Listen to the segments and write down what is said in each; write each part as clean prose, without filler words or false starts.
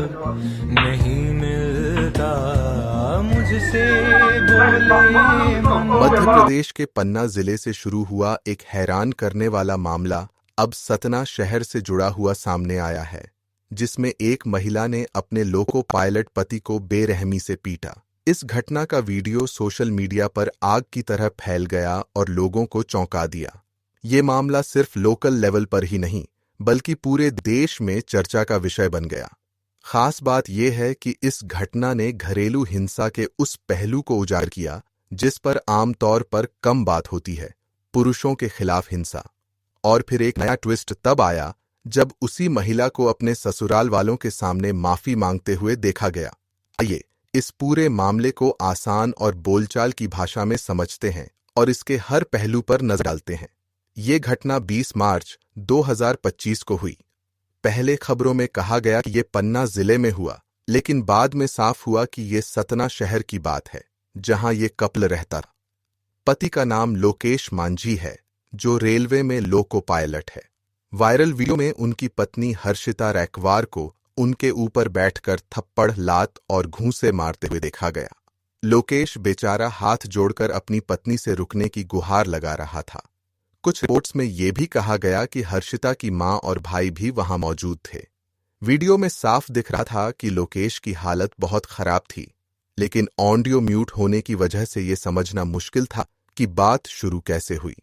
नहीं मिलता मुझसे बोले मध्य प्रदेश के पन्ना जिले से शुरू हुआ एक हैरान करने वाला मामला अब सतना शहर से जुड़ा हुआ सामने आया है, जिसमें एक महिला ने अपने लोको पायलट पति को बेरहमी से पीटा। इस घटना का वीडियो सोशल मीडिया पर आग की तरह फैल गया और लोगों को चौंका दिया। ये मामला सिर्फ लोकल लेवल पर ही नहीं बल्कि पूरे देश में चर्चा का विषय बन गया। खास बात यह है कि इस घटना ने घरेलू हिंसा के उस पहलू को उजागर किया जिस पर आमतौर पर कम बात होती है, पुरुषों के खिलाफ हिंसा। और फिर एक नया ट्विस्ट तब आया जब उसी महिला को अपने ससुराल वालों के सामने माफी मांगते हुए देखा गया। आइए इस पूरे मामले को आसान और बोलचाल की भाषा में समझते हैं और इसके हर पहलू पर नजर डालते हैं। ये घटना 20 मार्च 2025 को हुई। पहले खबरों में कहा गया कि ये पन्ना जिले में हुआ, लेकिन बाद में साफ हुआ कि ये सतना शहर की बात है, जहां ये कपल रहता था। पति का नाम लोकेश मांझी है, जो रेलवे में लोको पायलट है। वायरल वीडियो में उनकी पत्नी हर्षिता रैकवार को उनके ऊपर बैठकर थप्पड़, लात और घूंसे मारते हुए देखा गया। लोकेश बेचारा हाथ जोड़कर अपनी पत्नी से रुकने की गुहार लगा रहा था। कुछ रिपोर्ट्स में यह भी कहा गया कि हर्षिता की मां और भाई भी वहां मौजूद थे। वीडियो में साफ दिख रहा था कि लोकेश की हालत बहुत खराब थी, लेकिन ऑडियो म्यूट होने की वजह से यह समझना मुश्किल था कि बात शुरू कैसे हुई।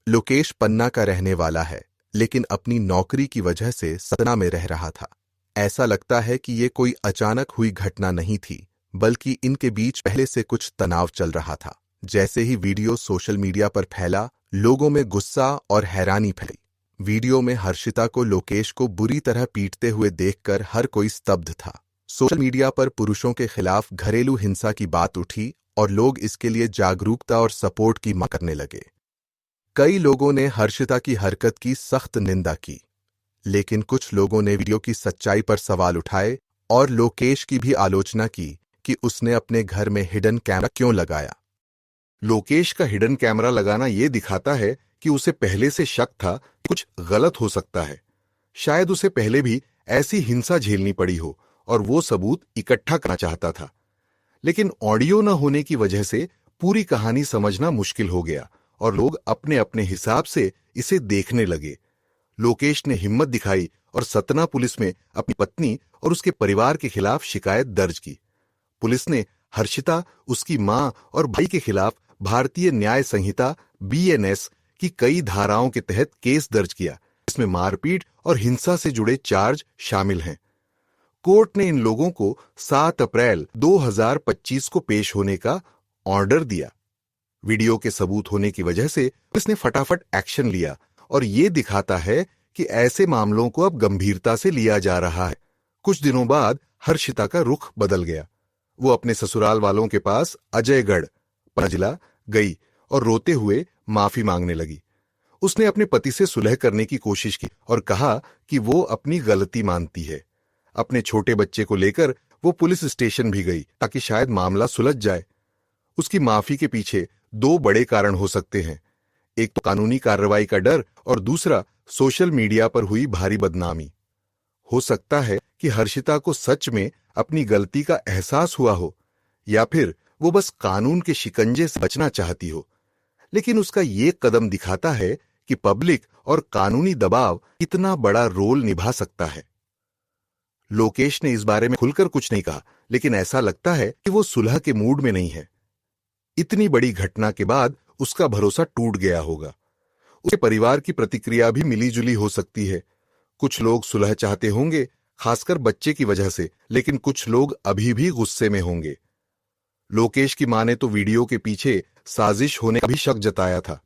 लोकेश पन्ना का रहने वाला है, लेकिन अपनी नौकरी की वजह से सतना में रह रहा था। ऐसा लगता है कि ये कोई अचानक हुई घटना नहीं थी, बल्कि इनके बीच पहले से कुछ तनाव चल रहा था। जैसे ही वीडियो सोशल मीडिया पर फैला, लोगों में गुस्सा और हैरानी फैली। वीडियो में हर्षिता को लोकेश को बुरी तरह पीटते हुए देखकर हर कोई स्तब्ध था। सोशल मीडिया पर पुरुषों के खिलाफ घरेलू हिंसा की बात उठी और लोग इसके लिए जागरूकता और सपोर्ट की मांग करने लगे। कई लोगों ने हर्षिता की हरकत की सख्त निंदा की, लेकिन कुछ लोगों ने वीडियो की सच्चाई पर सवाल उठाए और लोकेश की भी आलोचना की कि उसने अपने घर में हिडन कैमरा क्यों लगाया। लोकेश का हिडन कैमरा लगाना यह दिखाता है कि उसे पहले से शक था कि कुछ गलत हो सकता है। शायद उसे पहले भी ऐसी हिंसा झेलनी पड़ी हो और वो सबूत इकट्ठा करना चाहता था। लेकिन ऑडियो न होने की वजह से पूरी कहानी समझना मुश्किल हो गया और लोग अपने अपने हिसाब से इसे देखने लगे। लोकेश ने हिम्मत दिखाई और सतना पुलिस में अपनी पत्नी और उसके परिवार के खिलाफ शिकायत दर्ज की। पुलिस ने हर्षिता, उसकी मां और भाई के खिलाफ भारतीय न्याय संहिता BNS की कई धाराओं के तहत केस दर्ज किया। इसमें मारपीट और हिंसा से जुड़े चार्ज शामिल हैं। कोर्ट ने इन लोगों को 7 अप्रैल 2025 को पेश होने का ऑर्डर दिया। वीडियो के सबूत होने की वजह से पुलिस ने फटाफट एक्शन लिया और ये दिखाता है कि ऐसे मामलों को अब गंभीरता से लिया जा रहा है। कुछ दिनों बाद हर्षिता का रुख बदल गया। वो अपने ससुराल वालों के पास अजयगढ़, पन्ना जिला गई और रोते हुए माफी मांगने लगी। उसने अपने पति से सुलह करने की कोशिश की और कहा कि वो अपनी गलती मानती है। अपने छोटे बच्चे को लेकर वो पुलिस स्टेशन भी गई ताकि शायद मामला सुलझ जाए। उसकी माफी के पीछे 2 बड़े कारण हो सकते हैं। एक तो कानूनी कार्रवाई का डर और दूसरा सोशल मीडिया पर हुई भारी बदनामी। हो सकता है कि हर्षिता को सच में अपनी गलती का एहसास हुआ हो, या फिर वो बस कानून के शिकंजे से बचना चाहती हो। लेकिन उसका ये कदम दिखाता है कि पब्लिक और कानूनी दबाव कितना बड़ा रोल निभा सकता है। लोकेश ने इस बारे में खुलकर कुछ नहीं कहा, लेकिन ऐसा लगता है कि वो सुलह के मूड में नहीं है। इतनी बड़ी घटना के बाद उसका भरोसा टूट गया होगा। उसके परिवार की प्रतिक्रिया भी मिलीजुली हो सकती है। कुछ लोग सुलह चाहते होंगे, खासकर बच्चे की वजह से, लेकिन कुछ लोग अभी भी गुस्से में होंगे। लोकेश की मां ने तो वीडियो के पीछे साजिश होने का भी शक जताया था।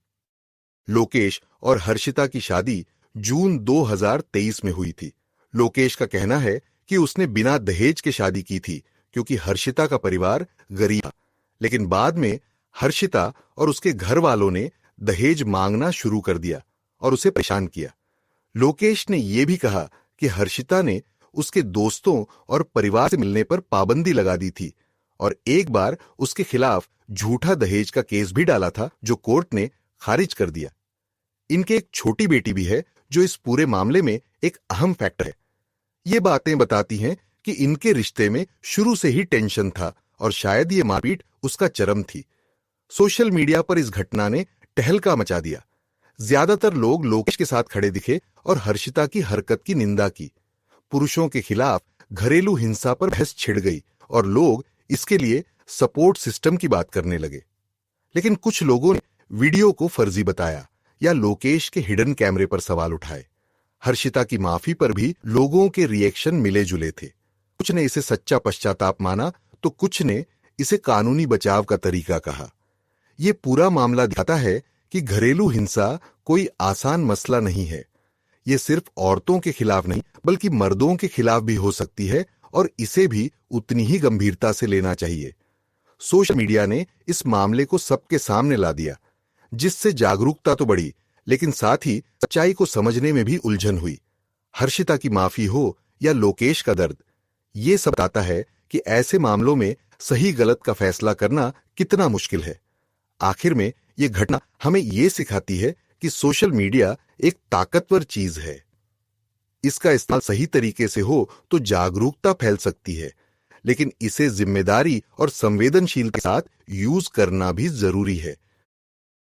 लोकेश और हर्षिता की शादी जून 2023 में हुई थी। लोकेश का कहना है कि उसने बिना दहेज के शादी की थी क्योंकि हर्षिता का परिवार गरीब था। लेकिन बाद में हर्षिता और उसके घर वालों ने दहेज मांगना शुरू कर दिया और उसे परेशान किया। लोकेश ने यह भी कहा कि हर्षिता ने उसके दोस्तों और परिवार से मिलने पर पाबंदी लगा दी थी और एक बार उसके खिलाफ झूठा दहेज का केस भी डाला था, जो कोर्ट ने खारिज कर दिया। इनके एक छोटी बेटी भी है जो इस पूरे मामले में एक अहम फैक्टर है। ये बातें बताती हैं कि इनके रिश्ते में शुरू से ही टेंशन था और शायद ये मारपीट उसका चरम थी। सोशल मीडिया पर इस घटना ने तहलका मचा दिया। ज्यादातर लोग लोकेश के साथ खड़े दिखे और हर्षिता की हरकत की निंदा की। पुरुषों के खिलाफ घरेलू हिंसा पर बहस छिड़ गई और लोग इसके लिए सपोर्ट सिस्टम की बात करने लगे। लेकिन कुछ लोगों ने वीडियो को फर्जी बताया या लोकेश के हिडन कैमरे पर सवाल उठाए। हर्षिता की माफी पर भी लोगों के रिएक्शन मिले जुले थे। कुछ ने इसे सच्चा पश्चाताप माना तो कुछ ने इसे कानूनी बचाव का तरीका कहा। यह पूरा मामला दिखाता है कि घरेलू हिंसा कोई आसान मसला नहीं है। यह सिर्फ औरतों के खिलाफ नहीं बल्कि मर्दों के खिलाफ भी हो सकती है और इसे भी उतनी ही गंभीरता से लेना चाहिए। सोशल मीडिया ने इस मामले को सबके सामने ला दिया, जिससे जागरूकता तो बढ़ी लेकिन साथ ही सच्चाई को समझने में भी उलझन हुई। हर्षिता की माफी हो या लोकेश का दर्द, ये सब बताता है कि ऐसे मामलों में सही गलत का फैसला करना कितना मुश्किल है। आखिर में यह घटना हमें यह सिखाती है कि सोशल मीडिया एक ताकतवर चीज है। इसका इस्तेमाल सही तरीके से हो तो जागरूकता फैल सकती है, लेकिन इसे जिम्मेदारी और संवेदनशील के साथ यूज करना भी जरूरी है।